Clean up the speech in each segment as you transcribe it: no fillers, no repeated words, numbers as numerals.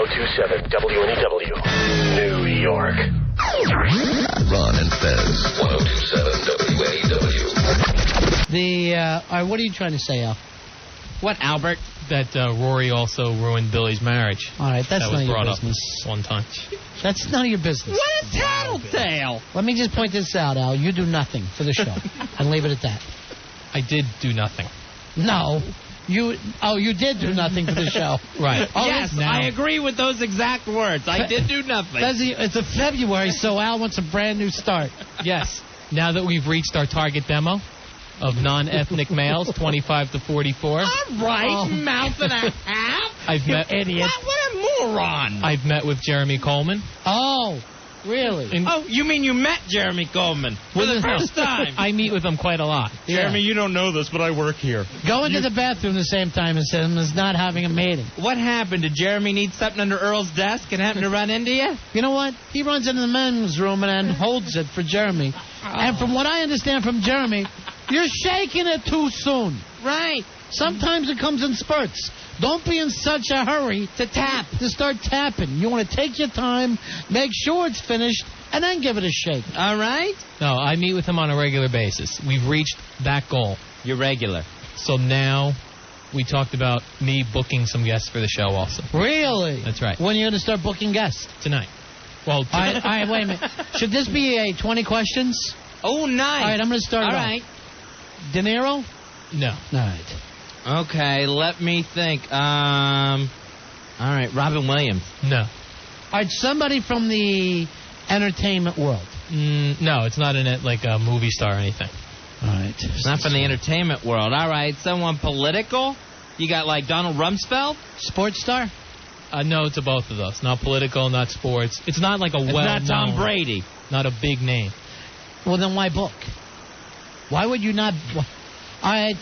1027 WNEW, New York. Ron and Fez, 1027 WNEW. What are you trying to say, Al? What, Albert? That Rory also ruined Billy's marriage. All right, that's none of your business. That was brought up one time. That's none of your business. What a tattletale! Let me just point this out, Al. You do nothing for the show. And leave it at that. I did do nothing. No. You did do nothing for the show. Right. Oh, yes, I agree with those exact words. I did do nothing. It's a February, so Al wants a brand new start. Yes. Now that we've reached our target demo of non-ethnic males, 25 to 44. All right, mouth and a half. I've met idiot. What a moron. I've met with Jeremy Coleman. Oh, really? You mean you met Jeremy Coleman for the first time? I meet with him quite a lot. Yeah. Jeremy, you don't know this, but I work here. Go into the bathroom the same time as him is not having a meeting. What happened? Did Jeremy need something under Earl's desk and happen to run into you? You know what? He runs into the men's room and holds it for Jeremy. And from what I understand from Jeremy, you're shaking it too soon. Right. Sometimes it comes in spurts. Don't be in such a hurry to start tapping. You want to take your time, make sure it's finished, and then give it a shake. All right? No, I meet with him on a regular basis. We've reached that goal. You're regular. So now we talked about me booking some guests for the show also. Really? That's right. When are you going to start booking guests? Tonight. Well, All right, wait a minute. Should this be a 20 questions? Oh, nice. All right, I'm going to start All it right. off. De Niro? No. All right. Okay, let me think. All right, Robin Williams. No. All right, somebody from the entertainment world. No, it's not like a movie star or anything. All right. Not from the entertainment world. All right, someone political? You got like Donald Rumsfeld? Sports star? No, it's a both of those. Not political, not sports. It's not like a well-known. It's not Tom Brady. Not a big name. Well, then why book? Why would you not? All right,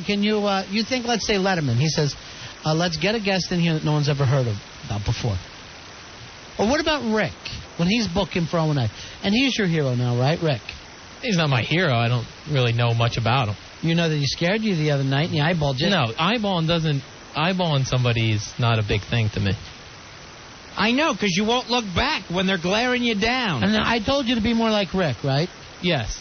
can you think, let's say Letterman. He says, let's get a guest in here that no one's ever heard about before. Or what about Rick, when he's booking for O&A? And he's your hero now, right, Rick? He's not my hero. I don't really know much about him. You know that he scared you the other night and he eyeballed you. No, eyeballing somebody is not a big thing to me. I know, because you won't look back when they're glaring you down. And I told you to be more like Rick, right? Yes.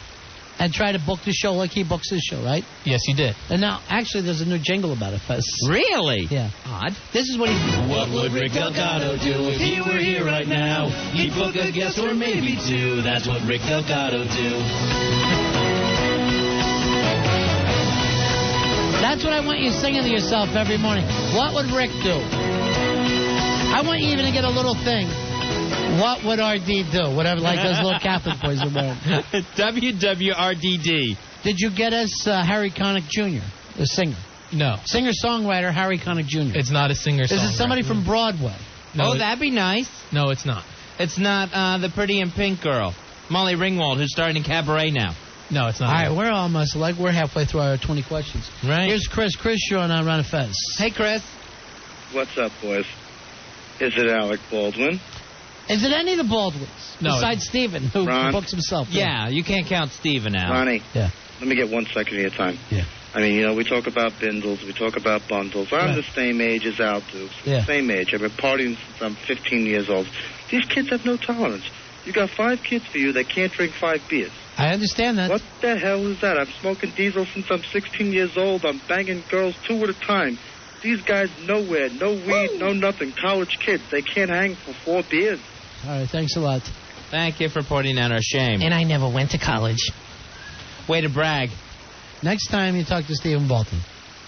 And try to book the show like he books his show, right? Yes, you did. And now, actually, there's a new jingle about it, Fez. Really? Yeah. Odd. This is what he... What would Rick Delgado do if he were here right now? He'd book a guest or maybe two. That's what Rick Delgado do. That's what I want you singing to yourself every morning. What would Rick do? I want you even to get a little thing. What would RD do? Whatever, like those little Catholic boys are wearing. WWRDD. Did you get us Harry Connick Jr., the singer? No. Singer-songwriter Harry Connick Jr. It's not a singer-songwriter. Is it somebody from Broadway? No, that'd be nice. No, it's not. It's not the pretty and pink girl, Molly Ringwald, who's starring in Cabaret now. No, it's not. All right, we're almost, we're halfway through our 20 questions. Right. Here's Chris. Chris, you're on Ron and Fez. Hey, Chris. What's up, boys? Is it Alec Baldwin? Is it any of the Baldwins? No. Besides Stephen, who Ron? books himself. Yeah, you can't count Steven out. Ronnie. Yeah. Let me get 1 second of your time. Yeah. I mean, we talk about bindles, we talk about bundles. I'm the same age as Al Dukes. Yeah. Same age. I've been partying since I'm 15 years old. These kids have no tolerance. You got 5 kids for you that can't drink 5 beers. I understand that. What the hell is that? I'm smoking diesel since I'm 16 years old. I'm banging girls 2 at a time. These guys nowhere, no weed, no nothing. College kids, they can't hang for 4 beers. All right, thanks a lot. Thank you for pointing out our shame. And I never went to college. Way to brag. Next time you talk to Stephen Bolton,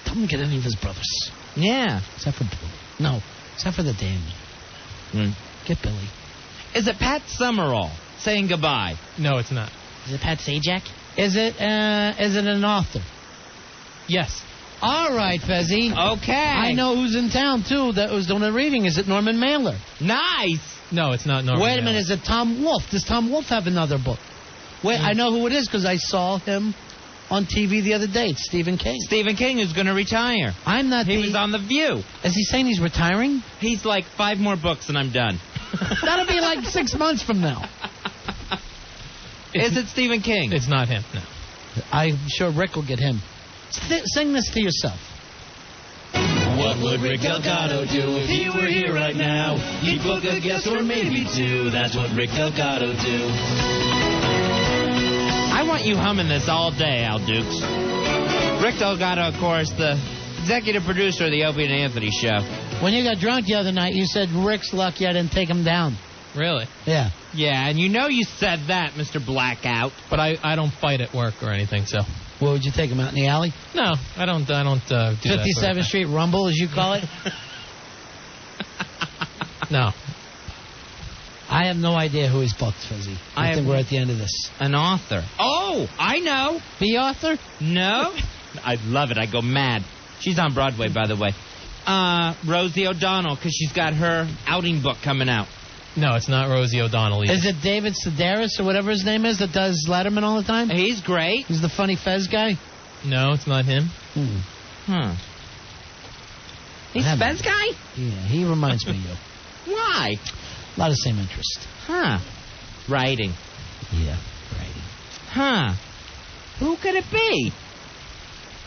don't get any of his brothers. Yeah. Except for Billy. No, except for the Daniel. Get Billy. Is it Pat Summerall saying goodbye? No, it's not. Is it Pat Sajak? Is it an author? Yes. All right, Fezzy. Okay. I know who's in town, too, that was doing a reading. Is it Norman Mailer? Nice. No, it's not Norman Wait a minute. Mailer. Is it Tom Wolfe? Does Tom Wolfe have another book? Wait, I know who it is because I saw him on TV the other day. It's Stephen King. Stephen King is going to retire. I'm not He was on The View. Is he saying he's retiring? He's like 5 more books and I'm done. That'll be like 6 months from now. Is it Stephen King? It's not him, no. I'm sure Rick will get him. Sing this to yourself. What would Rick Delgado do if he were here right now? He'd book a guest or maybe two. That's what Rick Delgado do. I want you humming this all day, Al Dukes. Rick Delgado, of course, the executive producer of the Opie and Anthony show. When you got drunk the other night, you said Rick's lucky I didn't take him down. Really? Yeah. Yeah, and you know you said that, Mr. Blackout. But I don't fight at work or anything, so. Where would you take him, out in the alley? No, I don't do 57th that. Street Rumble, as you call it? No. I have no idea who he's booked, Fuzzy. I think we're at the end of this. An author. Oh, I know. The author? No. I love it. I go mad. She's on Broadway, by the way. Rosie O'Donnell, because she's got her outing book coming out. No, it's not Rosie O'Donnell either. Is it David Sedaris or whatever his name is that does Letterman all the time? He's great. He's the funny Fez guy? No, it's not him. He's the Fez guy? Yeah, he reminds me of you. Why? A lot of same interest. Writing. Yeah, writing. Who could it be?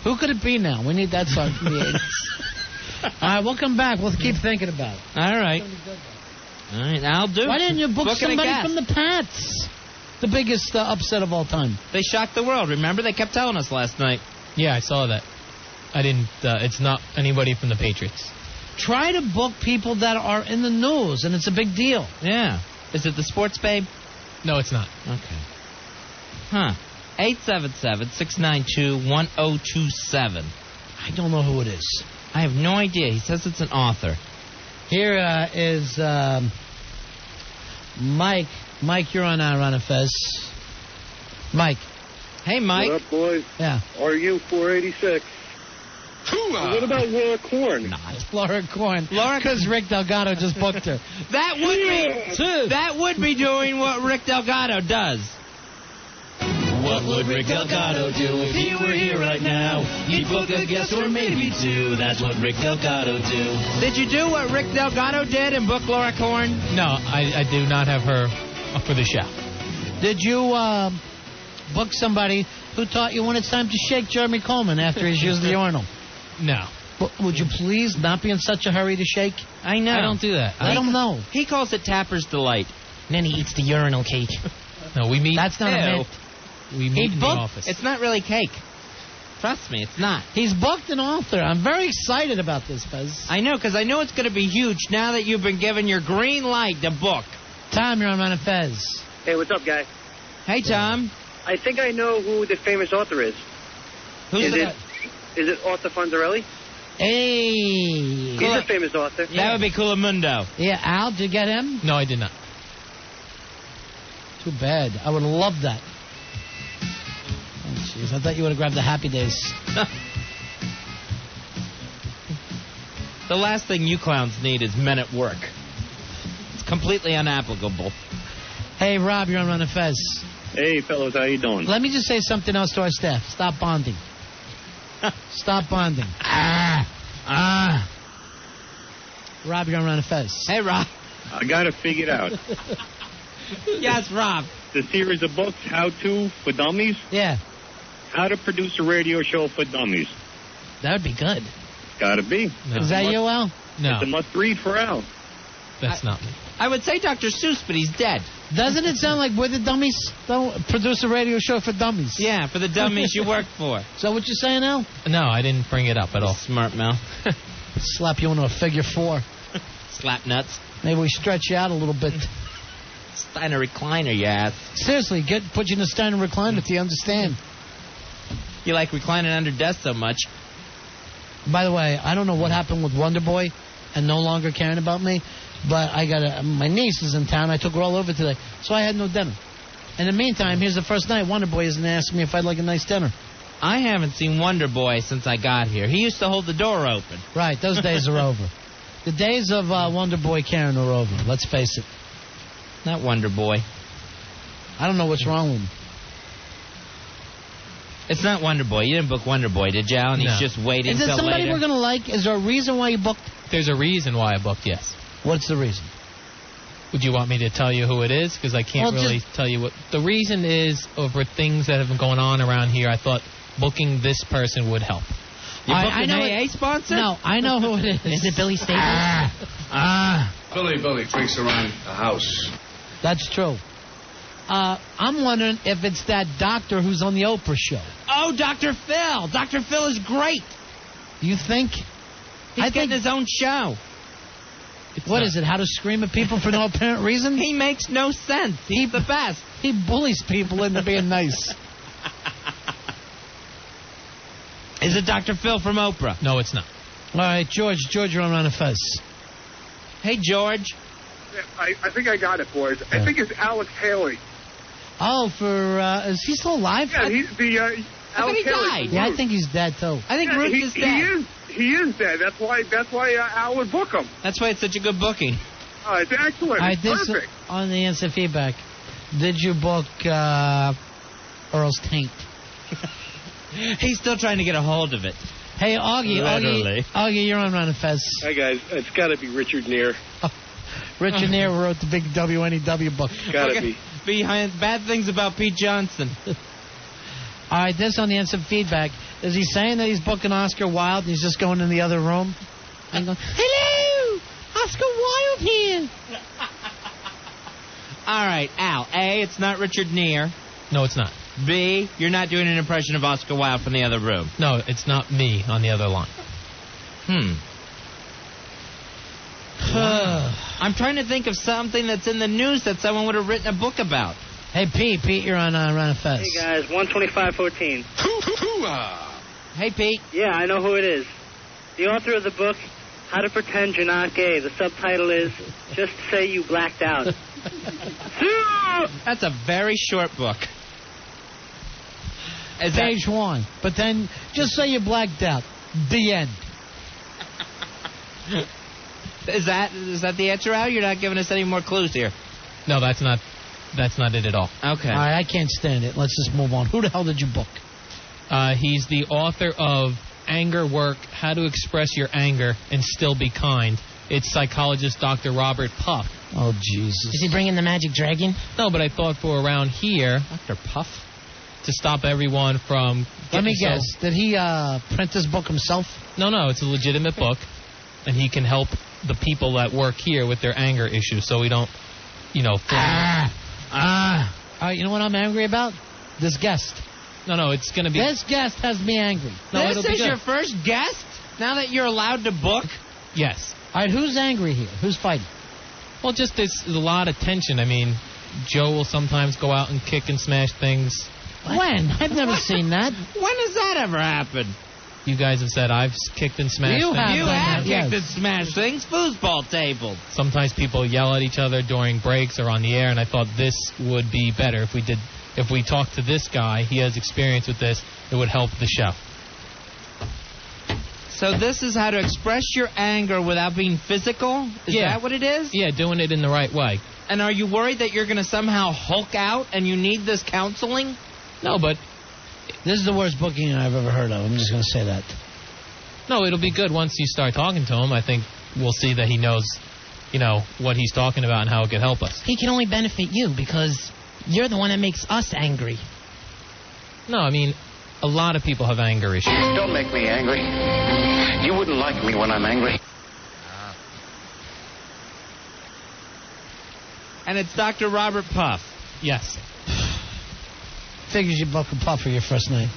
Who could it be now? We need that song from the 80s. All right, we'll come back. We'll keep thinking about it. All right. All right, I'll do. Why didn't you book somebody from the Pats? The biggest upset of all time. They shocked the world, remember? They kept telling us last night. Yeah, I saw that. I didn't, it's not anybody from the Patriots. Try to book people that are in the news, and it's a big deal. Yeah. Is it the Sports Babe? No, it's not. Okay. 877-692-1027. I don't know who it is. I have no idea. He says it's an author. Here is Mike. Mike, you're on Run Fez. Mike. Hey, Mike. What up, boys? Yeah. RU 486. What about Laura Korn? It's Laura Korn. Because Rick Delgado just booked her. That would be doing what Rick Delgado does. What would Rick Delgado do if he were here right now? He'd book a guest or maybe two. That's what Rick Delgado do. Did you do what Rick Delgado did and book Laura Korn? No, I do not have her for the show. Did you book somebody who taught you when it's time to shake Jeremy Coleman after he's used the urinal? No. But would you please not be in such a hurry to shake? I know. I don't do that. I don't know. He calls it Tapper's Delight. And then he eats the urinal cake. No, we meet. That's not a myth. We meet in the office. It's not really cake. Trust me, it's not. He's booked an author. I'm very excited about this, Fez. I know, because I know it's going to be huge now that you've been given your green light to book. Tom, you're on Run Fez. Hey, what's up, guys? Hey, Tom. I think I know who the famous author is. Who's that? Is it Arthur Fonzarelli? Hey. He's a famous author. That would be Culamundo. Yeah, Al, did you get him? No, I did not. Too bad. I would have loved that. Oh, jeez. I thought you would have grabbed the Happy Days. The last thing you clowns need is men at work. It's completely unapplicable. Hey, Rob, you're on Run Fez. Hey, fellas, how you doing? Let me just say something else to our staff. Stop bonding. Stop bonding. Rob, you're on Run Fez. Hey, Rob. I got it figured out. Yes, Rob. The series of books, How To for Dummies. Yeah. How to Produce a Radio Show for Dummies. That would be good. Gotta be. No. Is that you, Al? No. It's a must-read for Al. That's not me. I would say Dr. Seuss, but he's dead. Doesn't it sound like we're the dummies? Don't produce a radio show for dummies. Yeah, for the dummies you work for. Is that what you're saying, Al? No, I didn't bring it up at all. Smart mouth. Slap you into a figure four. Slap nuts. Maybe we stretch you out a little bit. Steiner recliner, you ass. Seriously, put you in a Steiner recliner if you understand. You like reclining under desk so much. By the way, I don't know what happened with Wonder Boy and no longer caring about me, but I got my niece is in town. I took her all over today, so I had no dinner. In the meantime, here's the first night Wonder Boy isn't asking me if I'd like a nice dinner. I haven't seen Wonder Boy since I got here. He used to hold the door open. Right, those days are over. The days of Wonder Boy Karen are over, let's face it. Not Wonder Boy. I don't know what's wrong with him. It's not Wonder Boy. You didn't book Wonder Boy, did you, Al? And he's just waiting Is till it somebody later. we're going to like? Is there a reason why you booked? There's a reason why I booked, yes. What's the reason? Would you want me to tell you who it is? Because I can't really tell you what. The reason is over things that have been going on around here. I thought booking this person would help. You booked I an know AA sponsor? No, I know who it is. Is it Billy Staples? Billy drinks around the house. That's true. I'm wondering if it's that doctor who's on the Oprah show. Oh, Dr. Phil. Dr. Phil is great. You think? He's getting his own show. What is it? How to scream at people for no apparent reason? He makes no sense. He's the best. He bullies people into being nice. Is it Dr. Phil from Oprah? No, it's not. All right, George, you're on Ron and Fez. Hey, George. I think I got it, boys. I think it's Alex Haley. Oh, is he still alive? Yeah, he's the Alex he Haley. died. Yeah, I think he's dead too. I think Ruth is dead. He is dead. That's why Al would book him. That's why it's such a good booking. Oh, it's excellent. All right, It's this perfect. on the instant feedback. Did you book Earl's Taint? He's still trying to get a hold of it. Hey, Augie, you're on Ron and Fez. Hi, guys. It's got to be Richard Neer. Richard Neer wrote the big WNEW book. Got to be. Behind bad things about Pete Johnson. All right, this on the instant feedback. Is he saying that he's booking Oscar Wilde and he's just going in the other room? And going, hello, Oscar Wilde here. All right, Al. A, it's not Richard Neer. No, it's not. B, you're not doing an impression of Oscar Wilde from the other room. No, it's not me on the other line. I'm trying to think of something that's in the news that someone would have written a book about. Hey, Pete, you're on Ron and Fez. Hey, guys. 125.14. Hey, Pete. Yeah, I know who it is. The author of the book, How to Pretend You're Not Gay. The subtitle is, Just Say You Blacked Out. That's a very short book. Page 1. But then, just say you blacked out. The end. Is that the answer, Al? You're not giving us any more clues here. No, that's not it at all. Okay. All right, I can't stand it. Let's just move on. Who the hell did you book? He's the author of Anger Work, How to Express Your Anger and Still Be Kind. It's psychologist Dr. Robert Puff. Oh, Jesus. Is he bringing the magic dragon? No, but I thought for around here, Dr. Puff? to stop everyone from... Let me guess. Did he print this book himself? No, it's a legitimate book, and he can help the people that work here with their anger issues so we don't, All right, you know what I'm angry about? This guest. No, it's going to be... This guest has me angry. No, this it'll be is good. your first guest? Now that you're allowed to book? Yes. All right, who's angry here? Who's fighting? Well, just there's a lot of tension. I mean, Joe will sometimes go out and kick and smash things. When? I've never seen that. When has that ever happened? You guys have said I've kicked and smashed You things. have. You done have that, kicked yes. and smashed things. Foosball tables. Sometimes people yell at each other during breaks or on the air, and I thought this would be better if we talked to this guy. He has experience with this. It would help the show. So this is how to express your anger without being physical? Is that what it is? Yeah, doing it in the right way. And are you worried that you're going to somehow Hulk out and you need this counseling? No, but... This is the worst booking I've ever heard of. I'm just going to say that. No, it'll be good once you start talking to him. I think we'll see that he knows, what he's talking about and how it could help us. He can only benefit you because you're the one that makes us angry. No, I mean, a lot of people have anger issues. Don't make me angry. You wouldn't like me when I'm angry. And it's Dr. Robert Puff. Yes. Figures you book a Puff for your first night.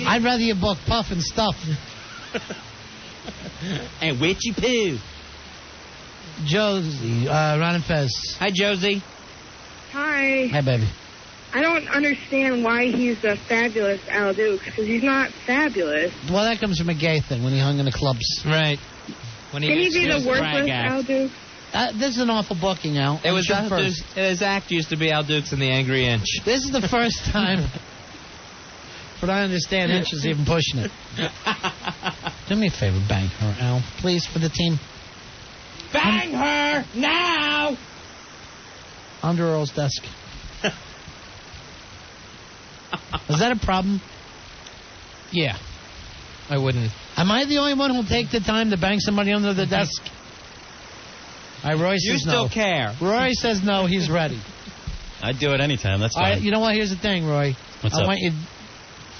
I'd rather you book Puff and stuff. And Witchy Poo. Josie, Ron and Fez. Hi, Josie. Hi. Hi, baby. I don't understand why he's a fabulous Al Dukes, because he's not fabulous. Well, that comes from a gay thing when he hung in the clubs. Right. When Can he be the worthless Al Dukes? This is an awful booking, Al. It was his act used to be Al Dukes and the Angry Inch. This is the first time. But I understand Inch is even pushing it. Do me a favor, bang her, Al. Please, for the team. Bang her now! Under Earl's desk. Is that a problem? Yeah. I wouldn't. Am I the only one who'll take the time to bang somebody under the desk? Roy says no. You still care. Roy says no, he's ready. I'd do it anytime, that's fine. You know what? Here's the thing, Roy. What's I up? want you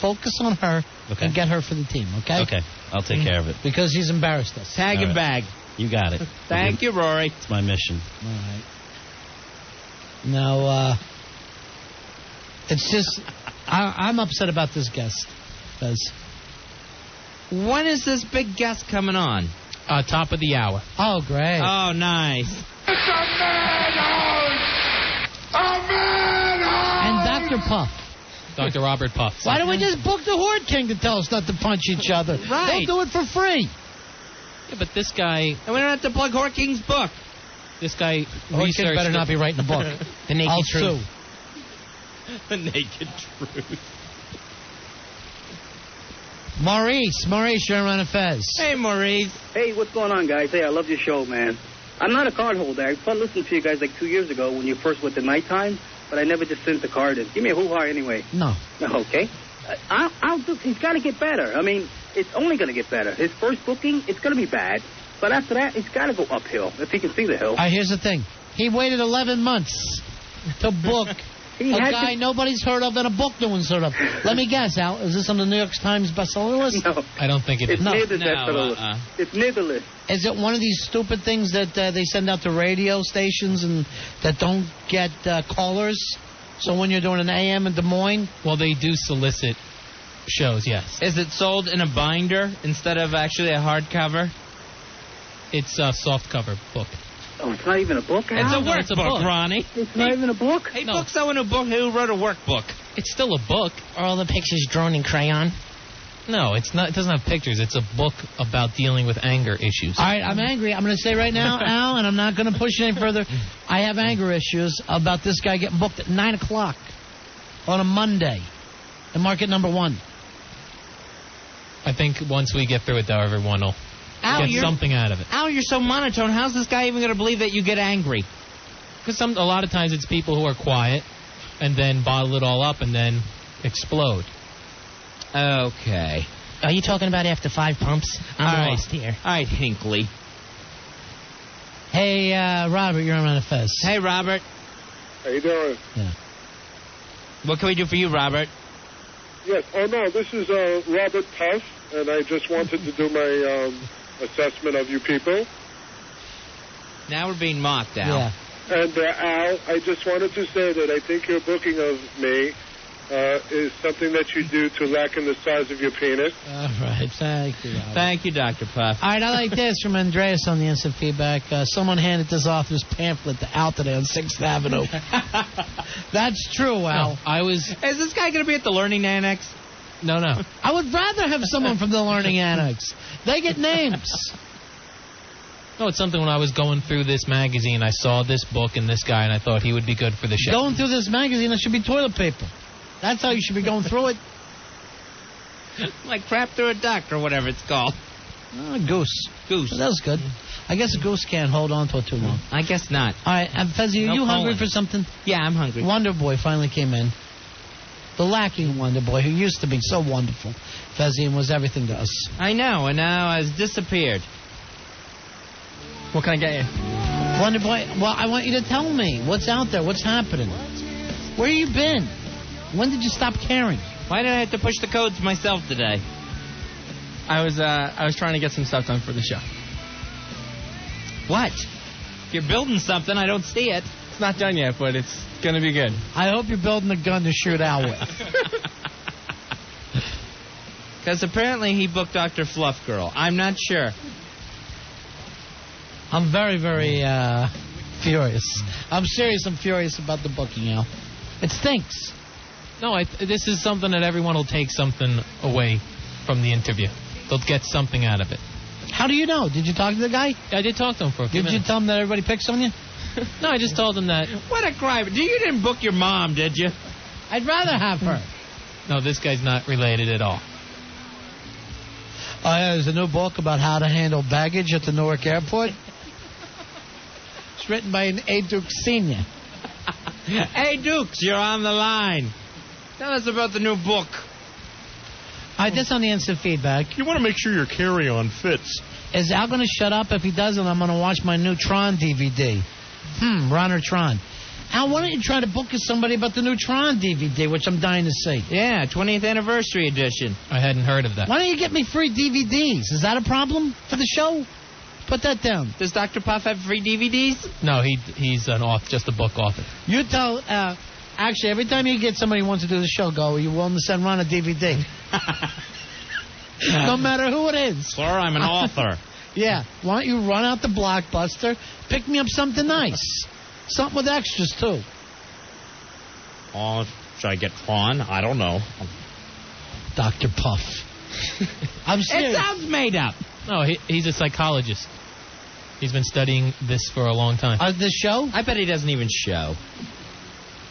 focus on her and get her for the team, okay? Okay, I'll take care of it. Because he's embarrassed us. Tag and bag. You got it. Thank you, Rory. It's my mission. All right. Now, it's just, I'm upset about this guest. Because when is this big guest coming on? Top of the hour. Oh, great. Oh, nice. It's a madhouse! A madhouse! And Dr. Puff. Dr. Robert Puff. Why don't we just book the Horde King to tell us not to punch each other? Right. They'll do it for free. Yeah, but this guy... And we don't have to plug Horde King's book. This guy Horde King better not be writing the book. The Naked I'll Truth. sue. The Naked Truth. Maurice, you're on a Fez. Hey, Maurice. Hey, what's going on, guys? Hey, I love your show, man. I'm not a card holder. I started listening to you guys like 2 years ago when you first went to nighttime, but I never just sent the card in. Give me a hoo-ha anyway. No. Okay. I'll do. He's got to get better. I mean, it's only going to get better. His first booking, it's going to be bad. But after that, it's got to go uphill, if he can see the hill. All right, here's the thing. He waited 11 months to book a guy nobody's heard of and a book no one's heard of. Let me guess, Al. Is this on the New York Times bestseller list? No. I don't think it is. It's near the bestseller list. It's near the list. Is it one of these stupid things that they send out to radio stations and that don't get callers? So when you're doing an AM in Des Moines? Well, they do solicit shows, yes. Is it sold in a binder instead of actually a hardcover? It's a softcover book. Oh, it's not even a book, Al? It's a No, it's a workbook, book. Ronnie. It's not even a book? Hey, book someone who wrote a workbook. It's still a book. Are all the pictures drawn in crayon? No, it's not. It doesn't have pictures. It's a book about dealing with anger issues. All right, I'm angry. I'm going to say right now, Al, and I'm not going to push it any further. I have anger issues about this guy getting booked at 9 o'clock on a Monday in market number 1. I think once we get through it, though, everyone will get something out of it. Al, you're so monotone. How's this guy even going to believe that you get angry? Because a lot of times it's people who are quiet and then bottle it all up and then explode. Okay. Are you talking about after 5 pumps? I'm lost here. All right, Hinckley. Hey, Robert, you're on a Fez. Hey, Robert. How you doing? Yeah. What can we do for you, Robert? Yes. Oh, no, this is Robert Puff, and I just wanted to do my assessment of you people. Now we're being mocked, Al. Yeah. And, Al, I just wanted to say that I think your booking of me is something that you do to lacken the size of your penis. All right. Thank you, Robert. Thank you, Dr. Puff. All right, I like this from Andreas on the instant feedback. Someone handed this author's pamphlet to Al today on 6th Avenue. That's true, Al. No, I was... Is this guy going to be at the Learning Annex? No. I would rather have someone from the Learning Annex. They get names. No, it's something when I was going through this magazine, I saw this book and this guy, and I thought he would be good for the show. Going through this magazine, it should be toilet paper. That's how you should be going through it. Like crap through a duck or whatever it's called. Goose. Goose. That was good. I guess a goose can't hold on to it too long. I guess not. All right, Fezzi, are you hungry for something? Yeah, I'm hungry. Wonder Boy finally came in. The lacking Wonder Boy, who used to be so wonderful. Fezzi and was everything to us. I know, and now has disappeared. What can I get you? Wonder Boy, well, I want you to tell me what's out there, what's happening. Where you been? When did you stop caring? Why did I have to push the codes myself today? I was trying to get some stuff done for the show. What? If you're building something, I don't see it. It's not done yet, but it's gonna be good. I hope you're building a gun to shoot Al with. Because apparently he booked Dr. Fluff Girl. I'm not sure. I'm very, very furious. I'm serious. I'm furious about the booking, Al. It stinks. No, this is something that everyone will take something away from the interview. They'll get something out of it. How do you know? Did you talk to the guy? I did talk to him for a few minutes. Did you tell him that everybody picks on you? No, I just told him that. What a crime. You didn't book your mom, did you? I'd rather have her. No, this guy's not related at all. There's a new book about how to handle baggage at the Newark airport. It's written by an A. Duke Sr. Hey, Dukes, you're on the line. Tell us about the new book. This on the instant feedback. You want to make sure your carry-on fits. Is Al going to shut up? If he doesn't, I'm going to watch my new Tron DVD. Ron or Tron. Al, why don't you try to book us somebody about the new Tron DVD, which I'm dying to see? Yeah, 20th anniversary edition. I hadn't heard of that. Why don't you get me free DVDs? Is that a problem for the show? Put that down. Does Dr. Puff have free DVDs? No, he's just a book author. You tell, actually, every time you get somebody who wants to do the show, go, are you willing to send Ron a DVD? No matter who it is. Sir, I'm an author. Yeah. Why don't you run out the Blockbuster, pick me up something nice. Something with extras, too. Oh, should I get Tron? I don't know. Dr. Puff. I'm serious. It sounds made up. No, he's a psychologist. He's been studying this for a long time. The show? I bet he doesn't even show.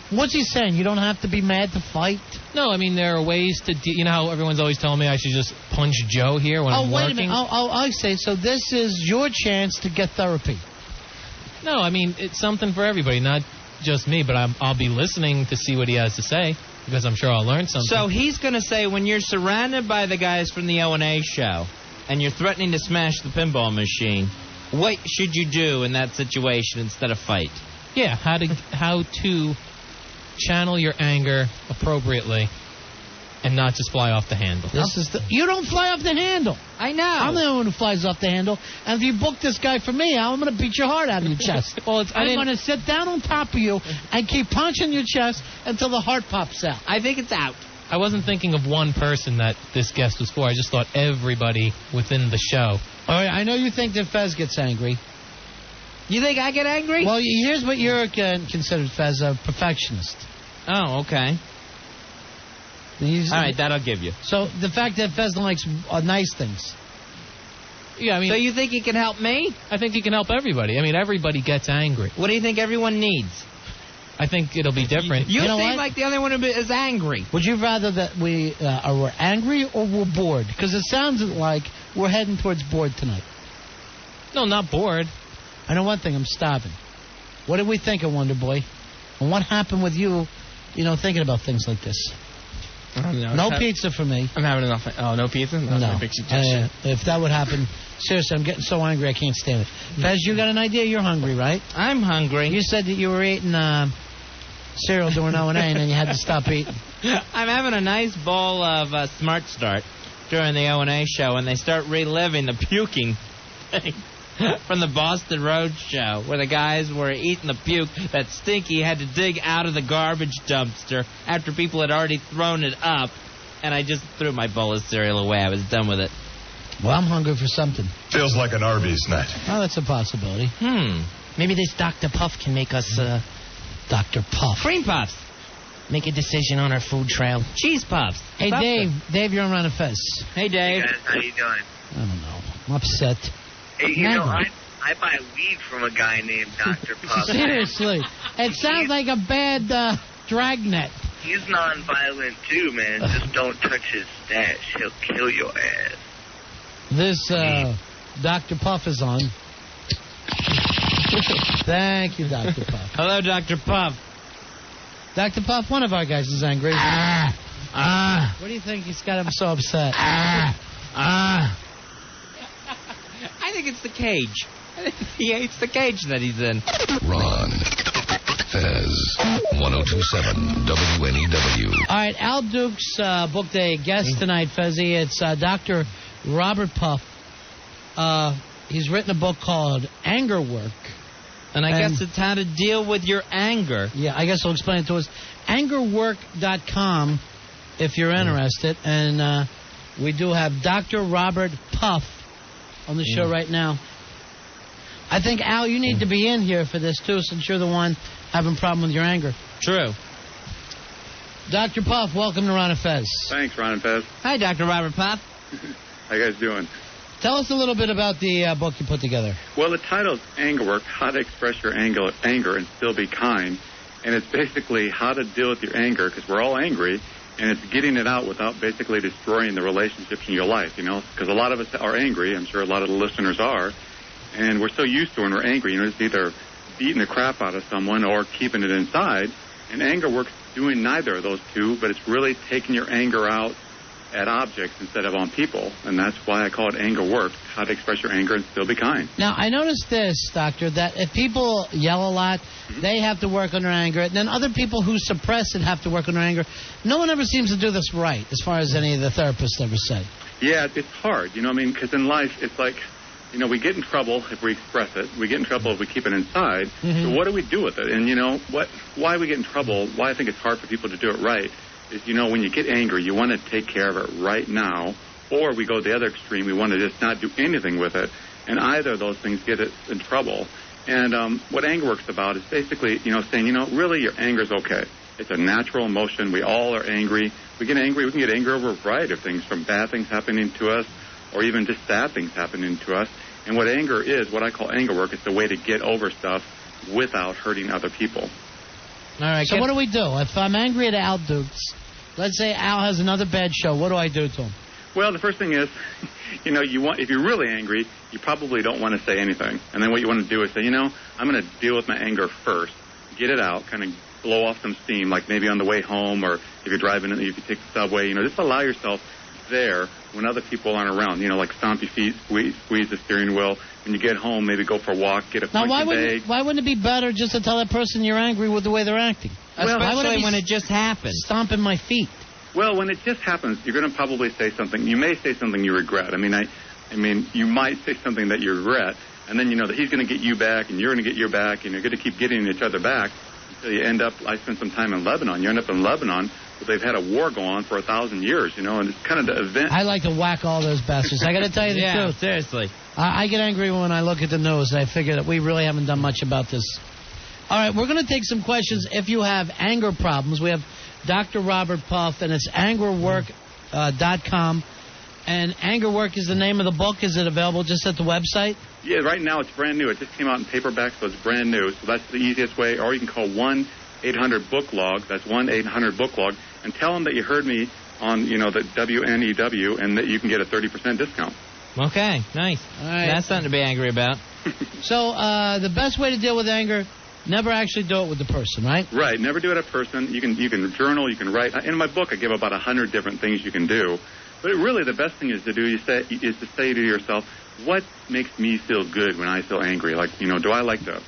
What's he saying? You don't have to be mad to fight? No, I mean, there are ways to... you know how everyone's always telling me I should just punch Joe here when I'm working? Wait a minute. I say, so this is your chance to get therapy. No, I mean, it's something for everybody, not just me, but I'll be listening to see what he has to say, because I'm sure I'll learn something. So he's going to say, when you're surrounded by the guys from the O&A show, and you're threatening to smash the pinball machine, what should you do in that situation instead of fight? Yeah, how to channel your anger appropriately and not just fly off the handle. You don't fly off the handle. I know. I'm the only one who flies off the handle. And if you book this guy for me, Al, I'm going to beat your heart out of your chest. I'm going to sit down on top of you and keep punching your chest until the heart pops out. I think it's out. I wasn't thinking of one person that this guest was for. I just thought everybody within the show. All right, I know you think that Fez gets angry. You think I get angry? Well, here's what you're considered, Fez, a perfectionist. Oh, okay. All right, that'll give you. So the fact that Fez likes nice things. Yeah, I mean. So you think he can help me? I think he can help everybody. I mean, everybody gets angry. What do you think everyone needs? I think it'll be different. You seem like the only one who is angry. Would you rather that we're angry or we're bored? Because it sounds like we're heading towards bored tonight. No, not bored. I know one thing. I'm starving. What did we think of Wonder Boy? And what happened with you, thinking about things like this? No pizza for me. I'm having enough. Oh, no pizza? No. Big suggestion. If that would happen, seriously, I'm getting so angry I can't stand it. Fez, you got an idea? You're hungry, right? I'm hungry. You said that you were eating cereal during O&A and then you had to stop eating. I'm having a nice bowl of Smart Start during the O&A show, and they start reliving the puking thing from the Boston Road show, where the guys were eating the puke that Stinky had to dig out of the garbage dumpster after people had already thrown it up, and I just threw my bowl of cereal away. I was done with it. Well, I'm hungry for something. Feels like an Arby's night. Oh, that's a possibility. Maybe this Dr. Puff can make us... Dr. Puff. Cream Puffs. Make a decision on our food trail. Cheese Puffs. Hey, Dave, you're on Ron and Fez. Hey, Dave. Hey guys, how you doing? I don't know. I'm upset. Hey, I buy weed from a guy named Dr. Puff. Seriously. It sounds like a bad dragnet. He's nonviolent, too, man. Just don't touch his stash. He'll kill your ass. This Dr. Puff is on. Thank you, Dr. Puff. Hello, Dr. Puff. Dr. Puff, one of our guys is angry. What do you think he's got him so upset? I think it's the cage. He hates the cage that he's in. Ron, Fez, 102.7 WNEW. All right, Al Dukes booked a guest tonight, Fezzy. It's Dr. Robert Puff. He's written a book called Anger Work. And I guess it's how to deal with your anger. Yeah, I guess he'll explain it to us. Angerwork.com if you're interested. And we do have Dr. Robert Puff on the show right now. I think, Al, you need to be in here for this, too, since you're the one having a problem with your anger. True. Dr. Puff, welcome to Ron and Fez. Thanks, Ron and Fez. Hi, Dr. Robert Puff. How you guys doing? Tell us a little bit about the book you put together. Well, the title is Anger Work, How to Express Your Anger and Still Be Kind. And it's basically how to deal with your anger, because we're all angry, and it's getting it out without basically destroying the relationships in your life, because a lot of us are angry. I'm sure a lot of the listeners are. And we're so used to when we're angry, it's either beating the crap out of someone or keeping it inside. And Anger Work's doing neither of those two, but it's really taking your anger out at objects instead of on people, and that's why I call it anger work, how to express your anger and still be kind. Now, I noticed this, Doctor, that if people yell a lot, they have to work on their anger, and then other people who suppress it have to work on their anger. No one ever seems to do this right, as far as any of the therapists ever said. Yeah, it's hard, because in life, it's like, we get in trouble if we express it. We get in trouble if we keep it inside. So what do we do with it? And, why we get in trouble, why I think it's hard for people to do it right, is, when you get angry, you want to take care of it right now, or we go the other extreme, we want to just not do anything with it, and either of those things get us in trouble. And what anger work's about is basically, saying, really your anger's okay. It's a natural emotion. We all are angry. We get angry. We can get angry over a variety of things, from bad things happening to us, or even just sad things happening to us. And what anger is, what I call anger work, it's a way to get over stuff without hurting other people. All right. So what do we do? If I'm angry at Al Dukes, let's say Al has another bad show, what do I do to him? Well, the first thing is, if you're really angry, you probably don't want to say anything. And then what you want to do is say, I'm going to deal with my anger first, get it out, kind of blow off some steam, like maybe on the way home, or if you're driving, if you take the subway, just allow yourself there when other people aren't around, like stomp your feet, squeeze the steering wheel. When you get home, maybe go for a walk, get a punch bag. Why wouldn't it be better just to tell that person you're angry with the way they're acting? Well, especially when it just happens. Stomping my feet. Well, when it just happens, you're going to probably say something. You may say something you regret. You might say something that you regret, and then that he's going to get you back, and you're going to get your back, and you're going to keep getting each other back until you end up. I spent some time in Lebanon. You end up in Lebanon, but they've had a war go on for 1,000 years, and it's kind of the event. I like to whack all those bastards. I got to tell you the truth. Seriously. I get angry when I look at the news, and I figure that we really haven't done much about this. All right, we're going to take some questions. If you have anger problems, we have Dr. Robert Puff, and it's angerwork.com. And Anger Work is the name of the book. Is it available just at the website? Yeah, right now it's brand new. It just came out in paperback, so it's brand new. So that's the easiest way. Or you can call 1-800-BOOK-LOG. That's 1-800-BOOK-LOG. And tell them that you heard me on, the WNEW, and that you can get a 30% discount. Okay, nice. All right. That's something to be angry about. So the best way to deal with anger, never actually do it with the person, right? Right. Never do it at a person. You can journal. You can write. In my book, I give about 100 different things you can do. But really, the best thing is to say to yourself, what makes me feel good when I feel angry? Like, do I like to,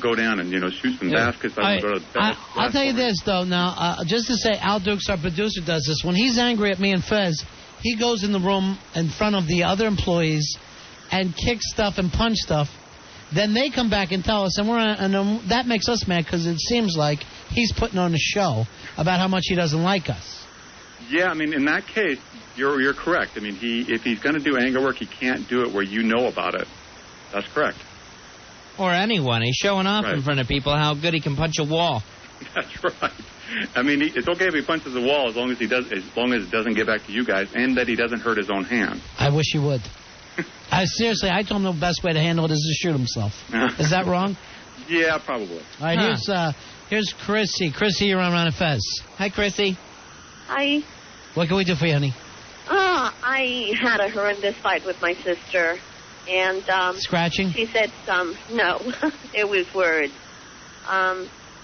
go down and, shoot some baskets? I'll tell you this, though. Now, just to say, Al Dukes, our producer, does this. When he's angry at me and Fez, he goes in the room in front of the other employees and kicks stuff and punch stuff. Then they come back and tell us, and that makes us mad because it seems like he's putting on a show about how much he doesn't like us. Yeah, in that case, you're correct. If he's going to do anger work, he can't do it where you know about it. That's correct. Or anyone. He's showing off in front of people how good he can punch a wall. That's right. It's okay if he punches a wall as long as it doesn't get back to you guys, and that he doesn't hurt his own hand. I wish he would. Seriously, I told him the best way to handle it is to shoot himself. Is that wrong? Yeah, probably. All right, here's Chrissy. Chrissy, you're on Ron and Fez. Hi, Chrissy. Hi. What can we do for you, honey? I had a horrendous fight with my sister, and scratching? She said no, it was words.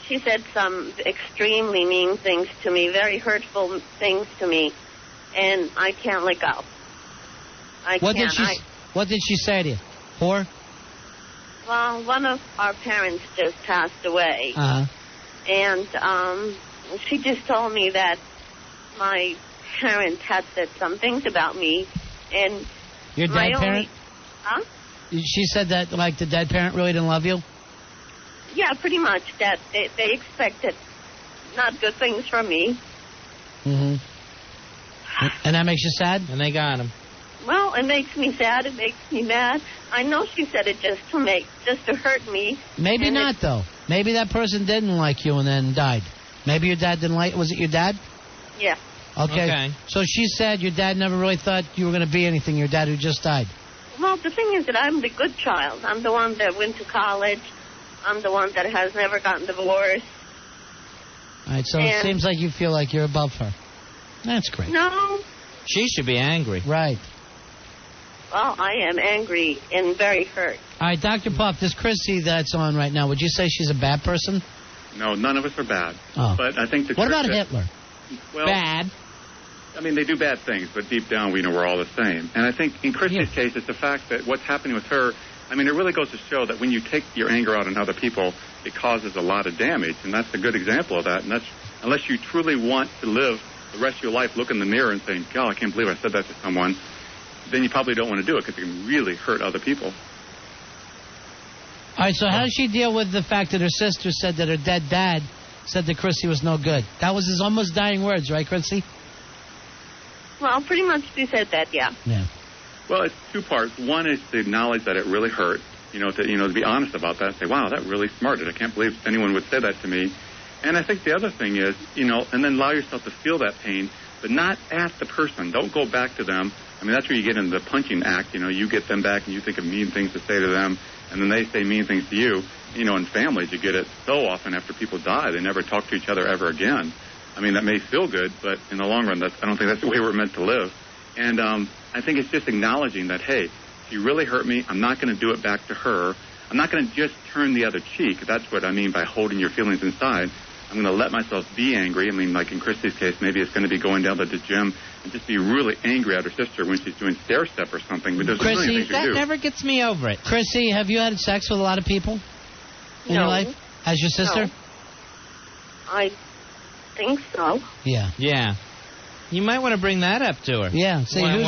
She said some extremely mean things to me, very hurtful things to me, and I can't let go. What did she say to you? Whore? Well, one of our parents just passed away, and she just told me that my parents had said some things about me, and your dead parent? Huh? She said that, like, the dead parent really didn't love you? Yeah, pretty much. That they expected not good things from me. Mm-hmm. And that makes you sad? And they got him. Well, it makes me sad. It makes me mad. I know she said it just to hurt me. Maybe not, though. Maybe that person didn't like you and then died. Maybe your dad didn't like... Was it your dad? Yeah. Okay. So she said your dad never really thought you were going to be anything, your dad who just died. Well, the thing is that I'm the good child. I'm the one that went to college. I'm the one that has never gotten divorced. All right, so it seems like you feel like you're above her. That's great. No. She should be angry. Right. Well, I am angry and very hurt. All right, Dr. Puff, this Chrissy that's on right now, would you say she's a bad person? No, none of us are bad. Oh. But I think what about Hitler? Well, bad. I mean, they do bad things, but deep down we know we're all the same. And I think in Chrissy's case, it's the fact that what's happening with her, I mean, it really goes to show that when you take your anger out on other people, it causes a lot of damage. And that's a good example of that. And that's, unless you truly want to live the rest of your life, look in the mirror and saying, God, I can't believe I said that to someone, then you probably don't want to do it because it can really hurt other people. All right, so how does she deal with the fact that her sister said that her dead dad said that Chrissy was no good? That was his almost dying words, right, Chrissy? Well, pretty much she said that, yeah. Yeah. Well, it's two parts. One is to acknowledge that it really hurt, to be honest about that and say, wow, that really smarted. I can't believe anyone would say that to me. And I think the other thing is, and then allow yourself to feel that pain, but not at the person. Don't go back to them. I mean, that's where you get into the punching act. You get them back and you think of mean things to say to them, and then they say mean things to you. In families, you get it so often after people die. They never talk to each other ever again. I mean, that may feel good, but in the long run, I don't think that's the way we're meant to live. And I think it's just acknowledging that, hey, she really hurt me. I'm not going to do it back to her. I'm not going to just turn the other cheek. That's what I mean by holding your feelings inside. I'm going to let myself be angry. I mean, like in Chrissy's case, maybe it's going to be going down to the gym and just be really angry at her sister when she's doing stair step or something. But there's Chrissy, things that you do. never gets me over it. Chrissy, have you had sex with a lot of people in your life? Has your sister? No. I think so. Yeah. Yeah. You might want to bring that up to her. Yeah. See, when who's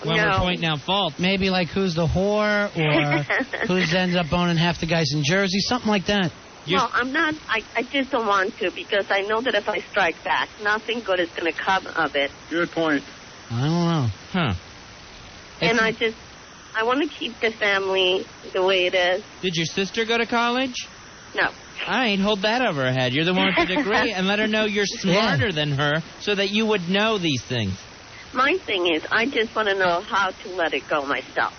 we're pointing out fault. Maybe like who's the whore or who's ends up owning half the guys in Jersey, something like that. No, I'm not. I just don't want to because I know that if I strike back, nothing good is going to come of it. Good point. I don't know. Huh. And I want to keep the family the way it is. Did your sister go to college? No. All right, hold that over her head. You're the one with the degree, and let her know you're smarter than her so that you would know these things. My thing is, I just want to know how to let it go myself.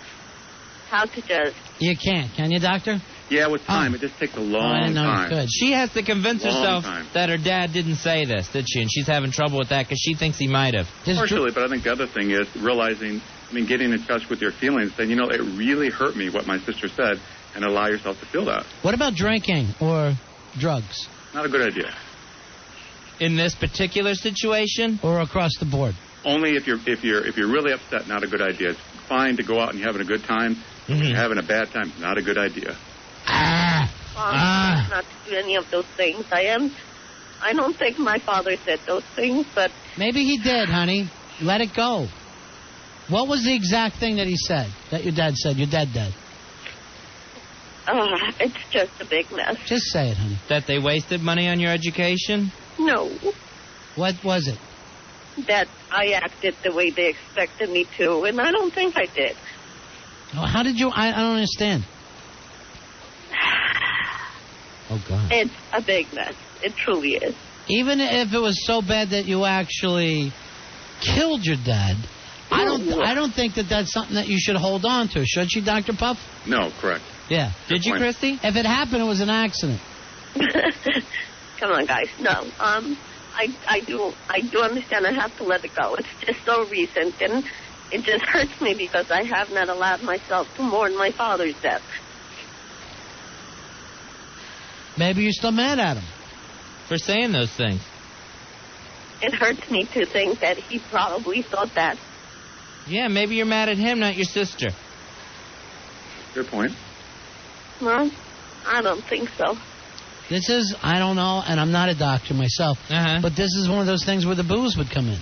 How to just... You can't. Can you, Doctor? Yeah, with time. It just takes a long time. She has to convince herself that her dad didn't say this, did she? And she's having trouble with that because she thinks he might have. Partially, but I think the other thing is realizing, getting in touch with your feelings, saying, it really hurt me what my sister said, and allow yourself to feel that. What about drinking or drugs? Not a good idea. In this particular situation? Or across the board? Only if you're really upset, not a good idea. It's fine to go out and you're having a good time. If you're having a bad time, not a good idea. Not to do any of those things. I don't think my father said those things, but... Maybe he did, honey. Let it go. What was the exact thing that he said, that your dad said, your dad did? It's just a big mess. Just say it, honey. That they wasted money on your education? No. What was it? That I acted the way they expected me to, and I don't think I did. Oh, how did you... I don't understand. Oh, God. It's a big mess. It truly is. Even if it was so bad that you actually killed your dad, I don't think that that's something that you should hold on to. Should she, Dr. Puff? No, correct. Yeah. Did you, Christy? If it happened, it was an accident. Come on, guys. No. I do understand I have to let it go. It's just so recent, and it just hurts me because I have not allowed myself to mourn my father's death. Maybe you're still mad at him. For saying those things. It hurts me to think that he probably thought that. Yeah, maybe you're mad at him, not your sister. Good point. Well, I don't think so. This is, I don't know, and I'm not a doctor myself, but this is one of those things where the booze would come in.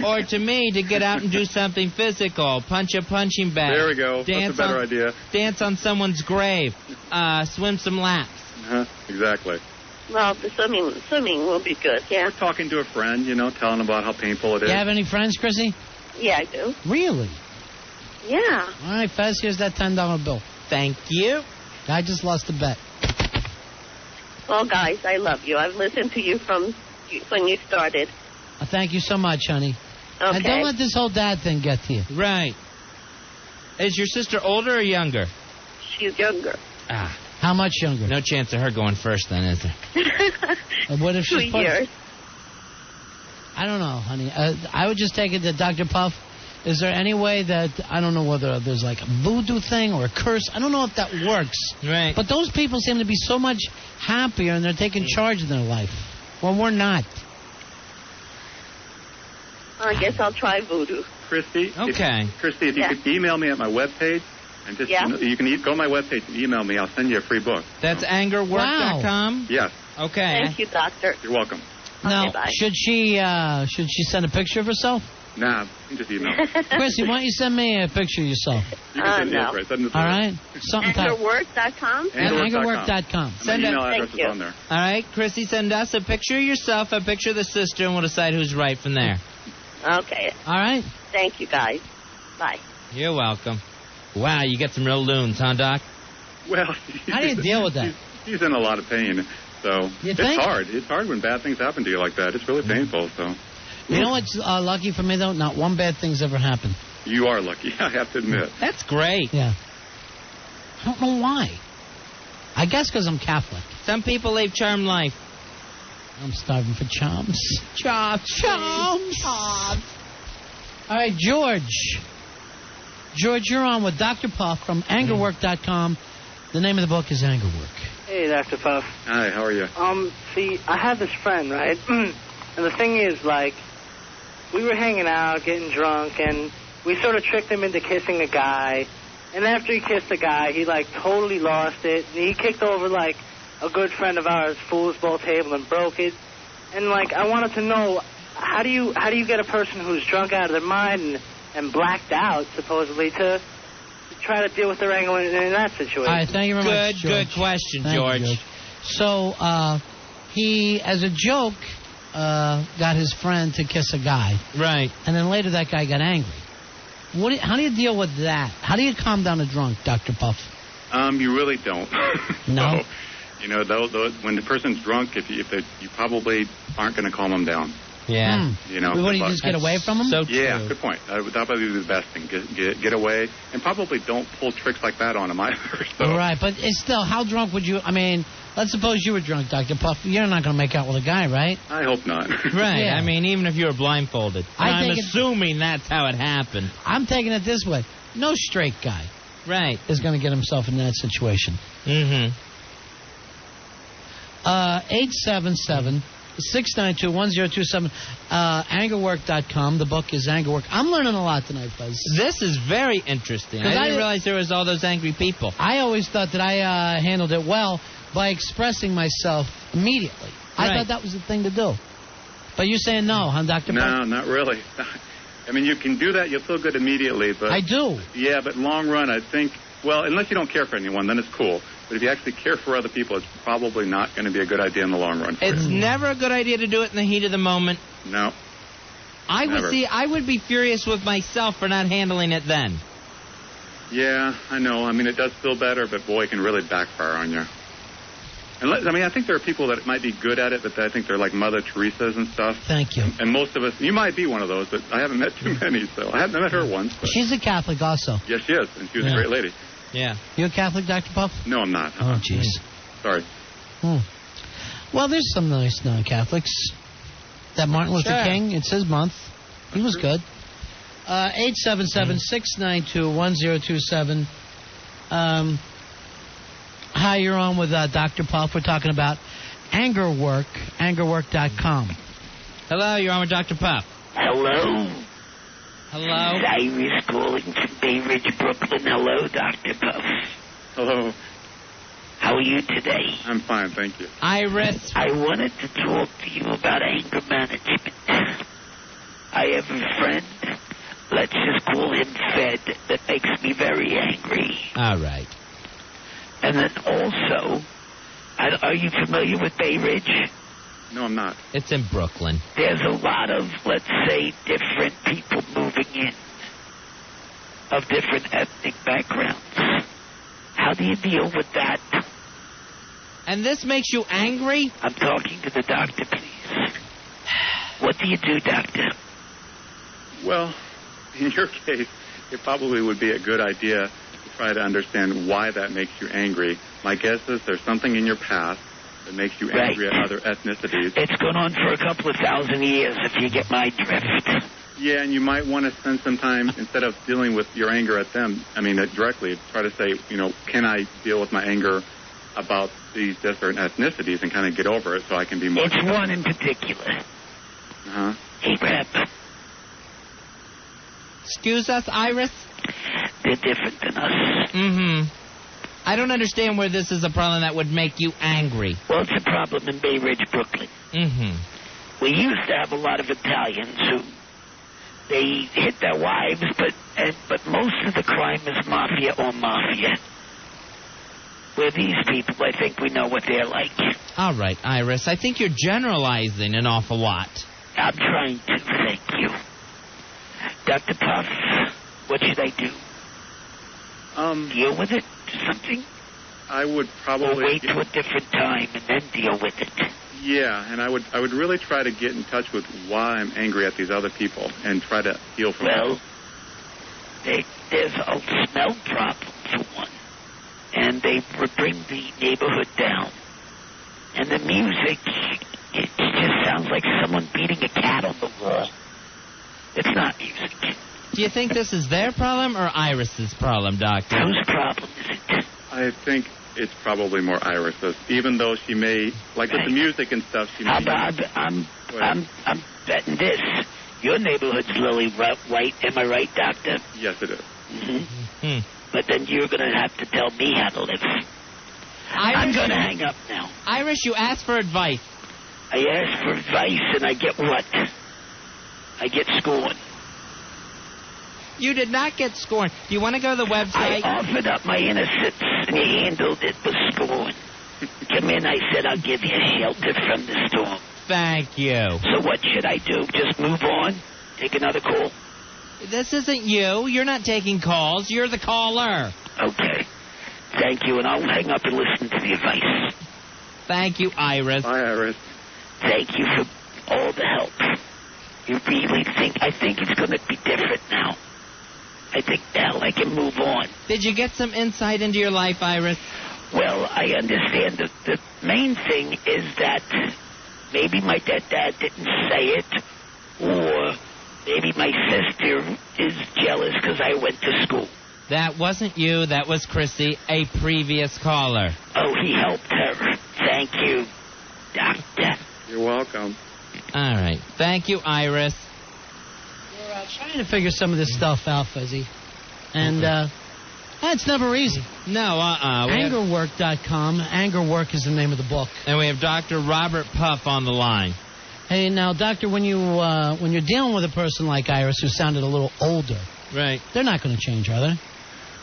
Or to me, to get out and do something physical, punch a punching bag. There we go. That's a better idea. Dance on someone's grave, swim some laps. Exactly. Well, the swimming will be good, yeah. Talking to a friend, telling them about how painful it is. You have any friends, Chrissy? Yeah, I do. Really? Yeah. All right, Fez, here's that $10 bill. Thank you. I just lost a bet. Well, guys, I love you. I've listened to you from when you started. Thank you so much, honey. Okay. And don't let this whole dad thing get to you. Right. Is your sister older or younger? She's younger. How much younger? No chance of her going first, then, is there? What if she's 2 years. I don't know, honey. I would just take it that Dr. Puff, is there any way that, I don't know whether there's like a voodoo thing or a curse. I don't know if that works. Right. But those people seem to be so much happier and they're taking charge of their life. Well, we're not. I guess I'll try voodoo. Christy. Okay. Christy, if you could email me at my webpage, and just you can go to my webpage and email me. I'll send you a free book. That's angerwork.com? Yes. Okay. Thank you, doctor. You're welcome. Now, should she send a picture of herself? Nah, you can just email. Chrissy, why don't you send me a picture of yourself? You can send no. All right. Something Angerwork.com? Angerwork.com. Send email address is on there. All right, Chrissy, send us a picture of yourself, a picture of the sister, and we'll decide who's right from there. Okay. All right. Thank you, guys. Bye. You're welcome. Wow, you get some real loons, huh, Doc? Well, how do you deal with that? He's in a lot of pain, so it's hard. It's hard when bad things happen to you like that. It's really painful, so... You know what's lucky for me, though? Not one bad thing's ever happened. You are lucky, I have to admit. That's great. Yeah. I don't know why. I guess because I'm Catholic. Some people live charmed life. I'm starving for charms. Charms. All right, George. George, you're on with Dr. Puff from angerwork.com. The name of the book is Angerwork. Hey, Dr. Puff. Hi, how are you? See, I have this friend, right? And the thing is, like, we were hanging out, getting drunk, and we sort of tricked him into kissing a guy. And after he kissed the guy, he, like, totally lost it. And he kicked over, like, a good friend of ours' foosball table and broke it. And, like, I wanted to know, how do you get a person who's drunk out of their mind and blacked out, supposedly, to try to deal with their anger in that situation? All right, thank you very much, George. Good question, Thank George. you, George. So, he, as a joke... got his friend to kiss a guy. Right. And then later that guy got angry. How do you deal with that? How do you calm down a drunk, Dr. Puff? You really don't. No? So, you know, when the person's drunk, you probably aren't going to calm them down. Yeah. You know. What do you just get away from them? So yeah, true. good point. That would probably be the best thing. Get away, and probably don't pull tricks like that on them either. So. Right, but it's still, how drunk would you, I mean, let's suppose you were drunk, Dr. Puff. You're not going to make out with a guy, right? I hope not. Right. Yeah. I mean, even if you were blindfolded. I'm assuming that's how it happened. I'm taking it this way. No straight guy. Right. Is going to get himself in that situation. Mm-hmm. 877-692-1027. Angerwork.com. The book is Angerwork. I'm learning a lot tonight, Buzz. This is very interesting. I didn't realize there was all those angry people. I always thought that I handled it well by expressing myself immediately. I thought that was the thing to do. But you're saying no, huh, Dr. No, not really. I mean, you can do that. You'll feel good immediately. But I do. Yeah, but long run, I think, well, unless you don't care for anyone, then it's cool. But if you actually care for other people, it's probably not going to be a good idea in the long run. It's never a good idea to do it in the heat of the moment. No. I would be furious with myself for not handling it then. Yeah, I know. I mean, it does feel better, but boy, it can really backfire on you. I think there are people that might be good at it, but I think they're like Mother Teresa's and stuff. Thank you. And most of us, you might be one of those, but I haven't met too many, so I haven't met her once. But. She's a Catholic also. Yes, she is, and she was a great lady. Yeah. You a Catholic, Dr. Puff? No, I'm not. Oh, jeez. Sorry. Well, there's some nice non-Catholics. That Martin Luther King, it's his month. He was good. 877-692-1027. Hi, you're on with Dr. Puff. We're talking about Angerwork, angerwork.com. Hello, you're on with Dr. Puff. Hello. Hello. Cyrus calling from Bay Ridge, Brooklyn. Hello, Dr. Puff. Hello. How are you today? I'm fine, thank you. Iris. I wanted to talk to you about anger management. I have a friend, let's just call him Fed, that makes me very angry. All right. And then also, are you familiar with Bay Ridge? No, I'm not. It's in Brooklyn. There's a lot of, let's say, different people moving in of different ethnic backgrounds. How do you deal with that? And this makes you angry? I'm talking to the doctor, please. What do you do, doctor? Well, in your case, it probably would be a good idea to try to understand why that makes you angry. My guess is there's something in your past that makes you angry at other ethnicities. It's gone on for a couple of thousand years, if you get my drift. Yeah, and you might want to spend some time, instead of dealing with your anger at them, directly, try to say, can I deal with my anger about these different ethnicities and kind of get over it so I can be more... It's one in particular. Uh-huh. Hey, Rep. excuse us, Iris? They're different than us. Mm-hmm. I don't understand where this is a problem that would make you angry. Well, it's a problem in Bay Ridge, Brooklyn. Mm-hmm. We used to have a lot of Italians who they hit their wives, but most of the crime is mafia or mafia. Where these people, I think we know what they're like. All right, Iris, I think you're generalizing an awful lot. I'm trying to, thank you. Dr. Puff, what should I do? Deal with it or something? I would probably... Or wait to a different time and then deal with it. Yeah, and I would really try to get in touch with why I'm angry at these other people and try to heal from Well, there's a smell problem for one. And they bring the neighborhood down. And the music, it just sounds like someone beating a cat on the wall. It's not music. Do you think this is their problem or Iris's problem, Doctor? Whose problem is it? I think it's probably more Iris's, even though she may, like with the music and stuff, she may... I'm betting this. Your neighborhood's lily white, am I right, Doctor? Yes, it is. Mm-hmm. But then you're going to have to tell me how to live. I'm going to hang up now. Iris, you asked for advice. I asked for advice, and I get what? I get scorned. You did not get scorned. Do you want to go to the website? I offered up my innocence, and you handled it with scorn. Come in, I said, I'll give you shelter from the storm. Thank you. So what should I do? Just move on? Take another call? This isn't you. You're not taking calls. You're the caller. Okay. Thank you, and I'll hang up and listen to the advice. Thank you, Iris. Bye, Iris. Thank you for all the help. You really I think it's going to be different now. I think now I can move on. Did you get some insight into your life, Iris? Well, I understand that the main thing is that maybe my dad didn't say it, or maybe my sister is jealous because I went to school. That wasn't you. That was Chrissy, a previous caller. Oh, he helped her. Thank you, Doctor. You're welcome. All right. Thank you, Iris. We're trying to figure some of this stuff out, Fuzzy. And it's never easy. No, Angerwork.com. Angerwork is the name of the book. And we have Dr. Robert Puff on the line. Hey, now, Doctor, when you're dealing with a person like Iris who sounded a little older, right? They're not going to change, are they?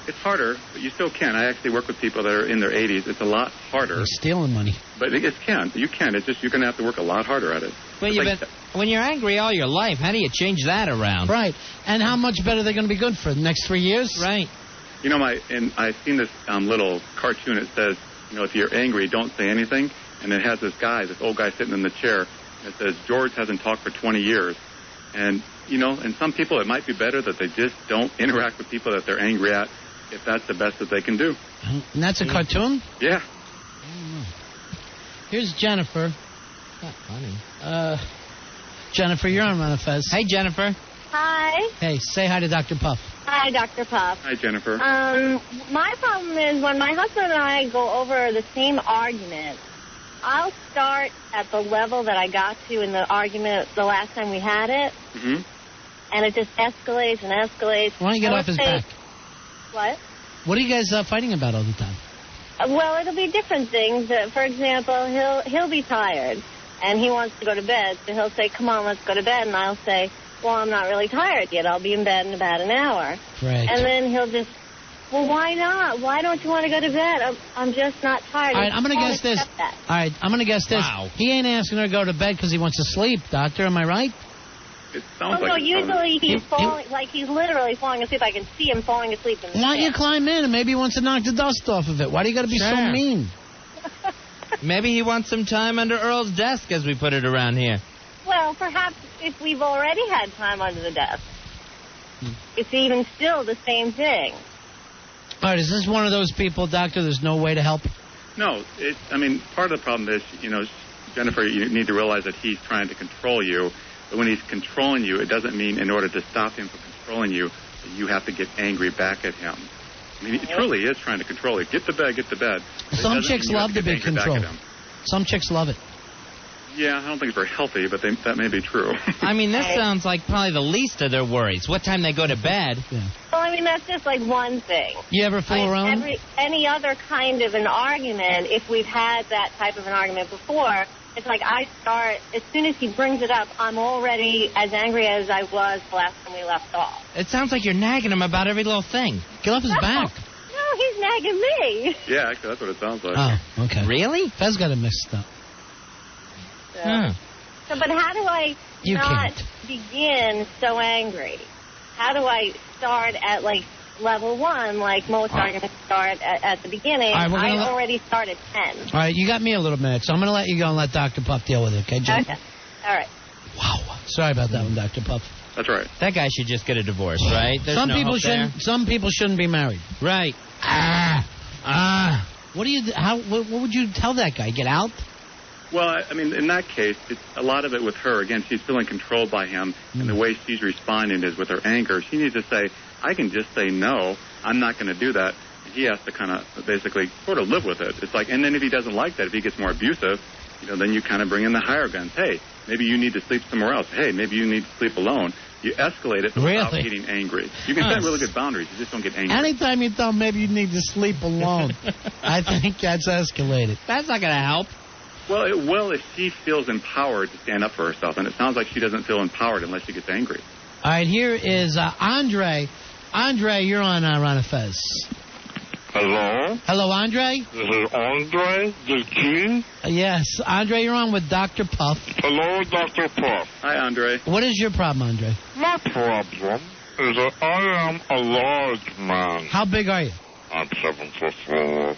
It's harder, but you still can. I actually work with people that are in their 80s. It's a lot harder. They're stealing money. But you can. It's just you're going to have to work a lot harder at it. Well, when you're angry all your life, how do you change that around? Right. And how much better they're going to be good for the next 3 years? Right. You know, I've seen this little cartoon. It says, if you're angry, don't say anything. And it has this old guy sitting in the chair. And it says, George hasn't talked for 20 years. And, and some people, it might be better that they just don't interact with people that they're angry at if that's the best that they can do. And that's a cartoon? Yeah. Here's Jennifer. Not funny. Jennifer, you're on Run of Fez. Hey, Jennifer. Hi. Hey, say hi to Dr. Puff. Hi, Dr. Puff. Hi, Jennifer. My problem is when my husband and I go over the same argument, I'll start at the level that I got to in the argument the last time we had it, and it just escalates and escalates. Why don't you get off his back? What? What are you guys fighting about all the time? Well, it'll be different things. For example, he'll be tired, and he wants to go to bed, so he'll say, come on, let's go to bed, and I'll say, well, I'm not really tired yet. I'll be in bed in about an hour. Right. And then he'll just, well, why not? Why don't you want to go to bed? I'm just not tired. All right, I'm going to guess this. All right, I'm going to guess this. Wow. He ain't asking her to go to bed because he wants to sleep, Doctor. Am I right? It sounds no, usually he's falling, like he's literally falling asleep. I can see him falling asleep in the Why don't you climb in and maybe he wants to knock the dust off of it? Why do you got to be so mean? Maybe he wants some time under Earl's desk, as we put it around here. Well, perhaps if we've already had time under the desk, it's even still the same thing. All right, is this one of those people, Doctor, there's no way to help? No, part of the problem is, Jennifer, you need to realize that he's trying to control you. But when he's controlling you, it doesn't mean in order to stop him from controlling you, that you have to get angry back at him. I mean, he truly is trying to control you. Get to bed, get to bed. Some chicks love to be controlled. Some chicks love it. Yeah, I don't think it's very healthy, but that may be true. I mean, this sounds like probably the least of their worries. What time they go to bed? Yeah. Well, I mean, that's just like one thing. You ever fool around? Any other kind of an argument, if we've had that type of an argument before, it's like I start, as soon as he brings it up, I'm already as angry as I was the last time we left off. It sounds like you're nagging him about every little thing. Get off his back. No, he's nagging me. Yeah, actually, that's what it sounds like. Oh, okay. Really? Fez got it mixed up. So, but how do I not begin so angry? How do I start at, like, level 1, like most arguments start at the beginning? All right, I already start at 10. All right, you got me a little minute, so I'm going to let you go and let Dr. Puff deal with it, okay, Jim? Okay. All right. Wow. Sorry about that one, Dr. Puff. That's right. That guy should just get a divorce, right? There's Some no people hope shouldn't. there. Some people shouldn't be married. Right. What do you? What would you tell that guy? Get out? Well, I mean, in that case, it's a lot of it with her. Again, she's feeling controlled by him, and the way she's responding is with her anger. She needs to say, I can just say no, I'm not going to do that. And he has to kind of basically sort of live with it. It's like, and then if he doesn't like that, if he gets more abusive, then you kind of bring in the higher guns. Hey, maybe you need to sleep somewhere else. Hey, maybe you need to sleep alone. You escalate it without getting angry. You can set really good boundaries. You just don't get angry. Anytime you tell him maybe you need to sleep alone, I think that's escalated. That's not going to help. Well, it will if she feels empowered to stand up for herself, and it sounds like she doesn't feel empowered unless she gets angry. All right, here is Andre. Andre, you're on Ron and Fez. Hello? Hello, Andre? This is Andre, the King? Yes, Andre, you're on with Dr. Puff. Hello, Dr. Puff. Hi, Andre. What is your problem, Andre? My problem is that I am a large man. How big are you? I'm 7'4",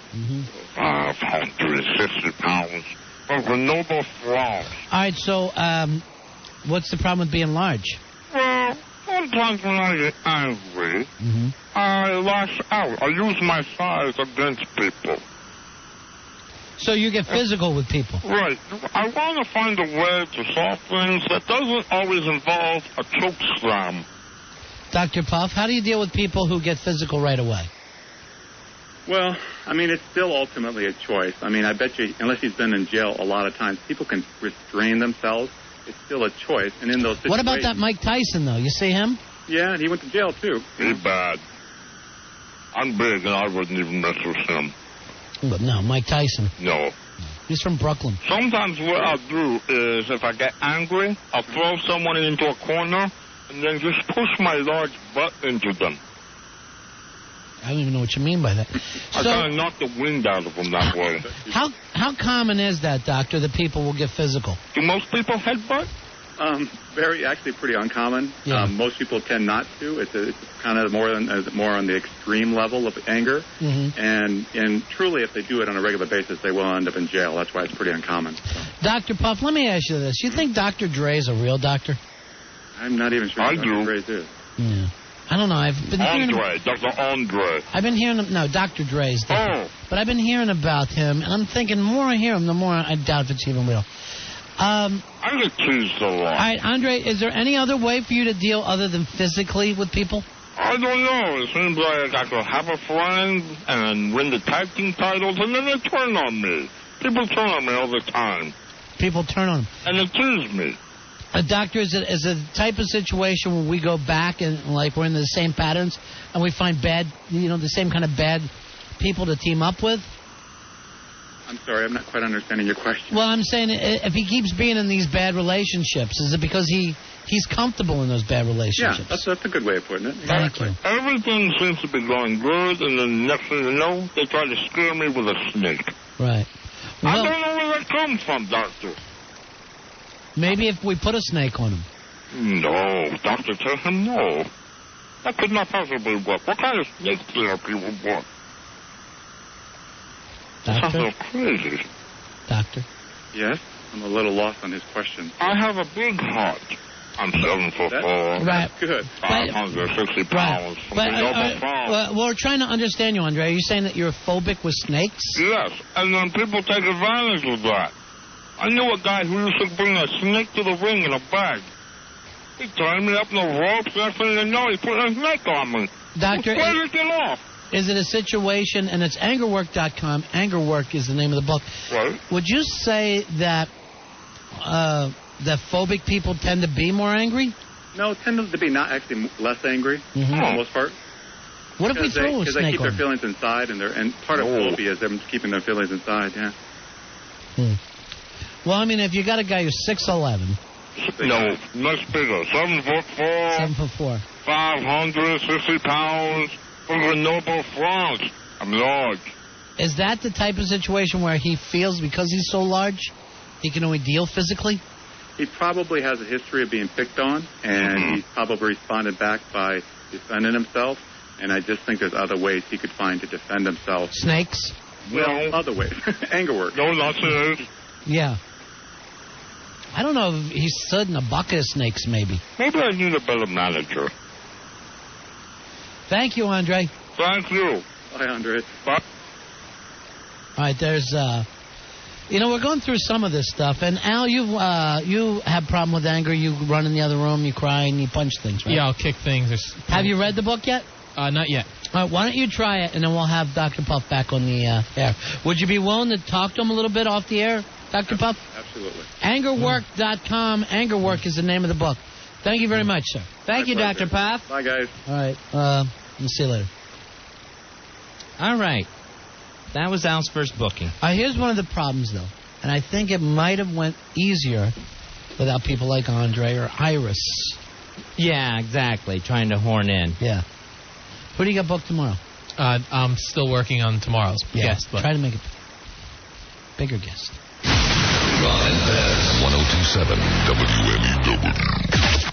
560 pounds. But with no more flaws. All right, so what's the problem with being large? Well, sometimes when I get angry, I lash out. I use my size against people. So you get physical with people? Right. I want to find a way to solve things that doesn't always involve a choke slam. Dr. Puff, how do you deal with people who get physical right away? Well, I mean, it's still ultimately a choice. I mean, I bet you, unless he's been in jail a lot of times, people can restrain themselves. It's still a choice. And in those situations... What about that Mike Tyson, though? You see him? Yeah, and he went to jail, too. He's bad. I'm big, and I wouldn't even mess with him. But no, Mike Tyson. No. He's from Brooklyn. Sometimes what I'll do is, if I get angry, I'll throw someone into a corner and then just push my large butt into them. I don't even know what you mean by that. I kind of knock the wind out of them that way. How common is that, Doctor, that people will get physical? Do most people headbutt? Actually pretty uncommon. Yeah. Most people tend not to. It's kind of more on the extreme level of anger. And truly, if they do it on a regular basis, they will end up in jail. That's why it's pretty uncommon. Dr. Puff, let me ask you this. You think Dr. Dre is a real doctor? I'm not even sure I what do. Dr. Dre is. Yeah. I don't know. I've been hearing Dr. Andre. I've been hearing him. No, Dr. Dre's different. But I've been hearing about him, and I'm thinking the more I hear him, the more I doubt if it's even real. I get teased a lot. All right, Andre, is there any other way for you to deal other than physically with people? I don't know. It seems like I could have a friend and win the tag team titles, and then they turn on me. People turn on me all the time. People turn on him. And they tease me. Doctor, is it a type of situation where we go back and like we're in the same patterns and we find the same kind of bad people to team up with? I'm sorry, I'm not quite understanding your question. Well, I'm saying if he keeps being in these bad relationships, is it because he's comfortable in those bad relationships? Yeah, that's a good way of putting it. Thank you. Everything seems to be going good, and then next thing you know, they try to scare me with a snake. Right. I don't know where that comes from, Doctor. Maybe if we put a snake on him. No, Doctor, tell him no. That could not possibly work. What kind of snake therapy would work? That sounds crazy. Doctor? Yes? I'm a little lost on his question. I have a big heart. I'm 7'4". Right. Good. 560 pounds. Well, we're trying to understand you, Andre. Are you saying that you're phobic with snakes? Yes, and then people take advantage of that. I knew a guy who used to bring a snake to the ring in a bag. He tied me up in the ropes, next thing you know, he put a snake on me. Doctor, where did it get off? Is it a situation, and it's angerwork.com, Angerwork is the name of the book. Right. Would you say that that phobic people tend to be more angry? No, tend to be not actually less angry for the most part. What if we throw a Because they snake keep on their them? feelings inside, and part of phobia is them keeping their feelings inside, yeah. Well, I mean, if you got a guy who's 6'11", No, much bigger. 7'4". 7'4". 560 pounds. From Grenoble, France. I'm large. is that the type of situation where he feels because he's so large, he can only deal physically? He probably has a history of being picked on, and he's probably responded back by defending himself. And I just think there's other ways he could find to defend himself. Snakes? Well, other ways. Anger work. No, not snakes. Yeah. I don't know if he stood in a bucket of snakes, maybe. Maybe I need a better manager. Thank you, Andre. Thank you. Bye, Andre. Bye. All right, there's, we're going through some of this stuff. And, Al, you have problem with anger. You run in the other room, you cry, and you punch things, right? Yeah, I'll kick things. Have you read the book yet? Not yet. All right, why don't you try it, and then we'll have Dr. Puff back on the air. Would you be willing to talk to him a little bit off the air, Dr. Puff? Absolutely. Angerwork.com. Angerwork is the name of the book. Thank you very much, sir. Thank you, Dr. Puff. Bye, guys. All right. We'll see you later. All right. That was Al's first booking. Here's one of the problems, though, and I think it might have went easier without people like Andre or Iris. Yeah, exactly. Trying to horn in. Yeah. Who do you got booked tomorrow? I'm still working on tomorrow's guest. But try to make it bigger guest. Ron and Fez, 102.7 WNEW.